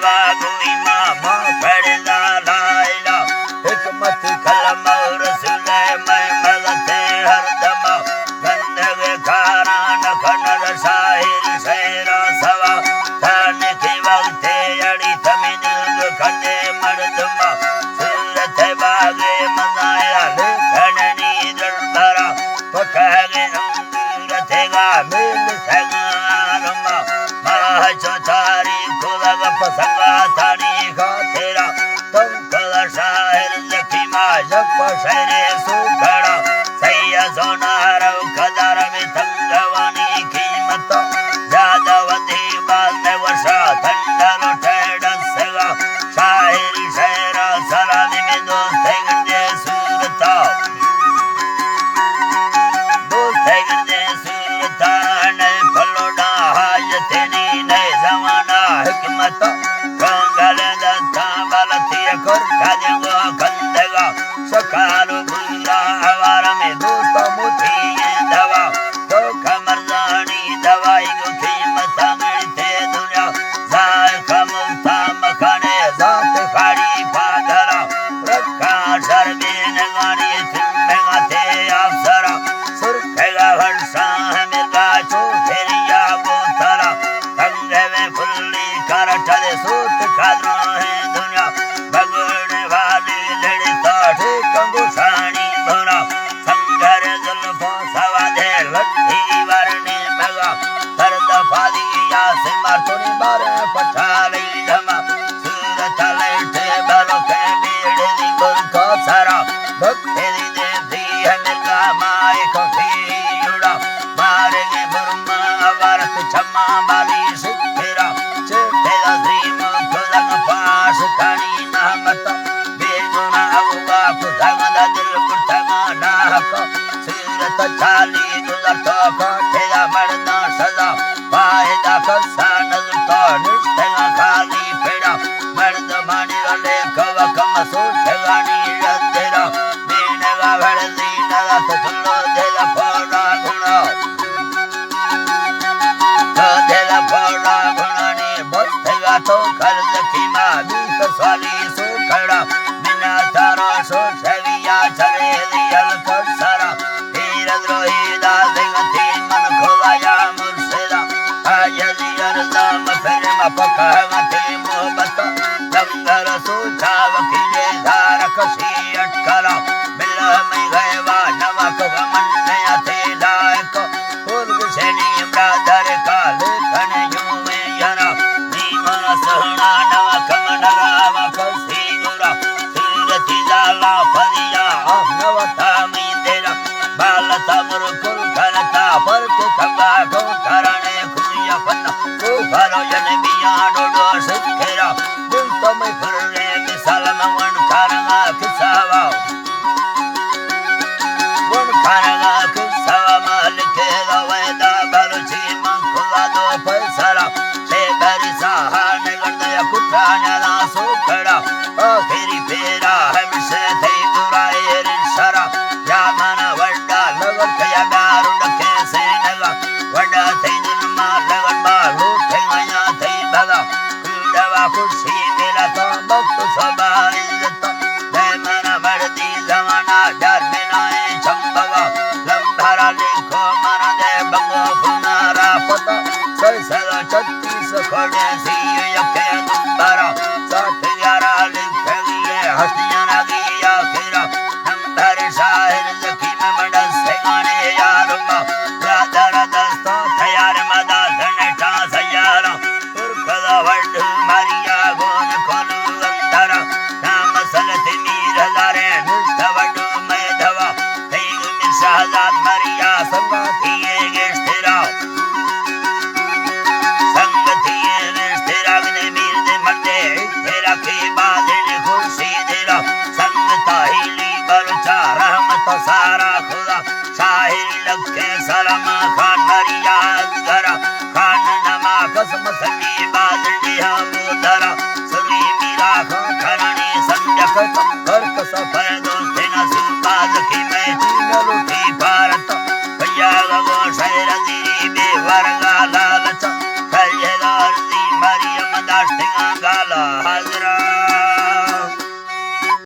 बागोई मामा पढ़ना लाइला हिकमत कलम और सुले मैं मलते हर दमा गंधवे खारा नखनर शाहिर शेरा सवा थान की वक्ते अड़ी तमिन खंडे मर्दमा सूरत बागे मनाया लिखनी दरबारा पकागे अंगूर थेगा मिल सगारमा माह चौथारी खुलग पसंगा थानी खा तेरा तुम कल शाहिर लखी माजक पशरे सुखड़ा सैया सोनार खदार में तंगवानी कीमत जादवती बाल वर्षा ठंडा ठेड़ सगा शाहिर शेरा सलामी में दोस्त गंजे सूरता दोस्त गंजे सूरता ने फलोड़ा हायतेनी ने जमाना हिकमत कंगल दत्ता बलती कर खादेगो कंदेगा सकालो बुला हवार में दोस्त मुठी दवा तो कमर जानी दवाई को कीमत मिलते दुनिया जाए कमता मखाने जात फाड़ी पागला रखा शर्बीन गानी सिम्मेगा थे अफसरा सुरखेगा वर्षा मिलगा चौधरिया बोतरा कंगे में फुल्ली करटले सूत खादरो है दुनिया भगोड़े वाली लड़ी ताठे कंगुसानी भरा संगर जुल्फों सवादे लट्ठी वरने मगा सरद फादिया से मारतोनी बारे पठाली धमा सूरत लेटे बलो के बीड़े दी गुल को सारा भक्ति दी देवी है मिलगा माए को उड़ा मारेंगे बुरमा अवरत छम्मा बाली सिद्धरा चेतेगा श्रीम खुदग पास खानी नामत बेगुना अवगा खुदगदा दिल कुर्तगा नाहक सूरत चाली गुजर तो कोठेगा मरना सजा फायदा कसा नजर तो निष्ठेगा खाली पेड़ा मर्द मानी रले कवा कम सोठेगा नीला तेरा बीनेगा भड़ली नगा तो सुनो देला फोड़ा गुणा देला फोड़ा गुणानी बस्तेगा तो कर लखी मादी कसवाली सो खड़ा बिना तारो सो छविया चले दियल कसरा हीर द्रोही दासेगती मन खोलाया मुर्शिदा आयली अरदाम फिर मपकावती मोहब्बत लंगर सोचा वकीले धार कसी अटकला बिल्ला में गएवा नमक गमन थे लायक पूर्व से नीम राधर का लेखन यूं में यरा नीमन सहना नमक मनरावा कसी गुरा सूरती जाला फरिया नवता में तेरा बाल तबर कुल करता पर के खंगा को करने खुया पन्ना को भरो जन बिया डोडो सिखेरा दिल तो मैं फुरने मिसाल मन करगा किसावा वन करगा किसावा मालिक रवेदा बलची मन खुला दो पैसरा से बरिसा ने गंदया कुठाना ना सोखड़ा आखिरी फेरा हमसे थे दुराए रिशरा या मना वड्डा लगन कया गारुड कैसे नगा वड्डा थे जन्मा लगन बालू थे गया थे भगा कुडवा कुर्सी मेरा तो भक्त सभा इज्जत दे मना बड़दी जमाना डर में नाए चंबवा लंबरा लिखो मना दे बंगो पुनारा पता सैसला 36 खोड़े सी यके दुबारा 60 लिखे लिए हस्तियां लगिया फिरा नंबर शाहिर लखी में मडस से गाने यारुमा राधर दस्तो तैयार मदा धनटा सयारा तुरकदा वड्डू मारिया गोन खोलू अंदरा नाम सल वाला हाजरा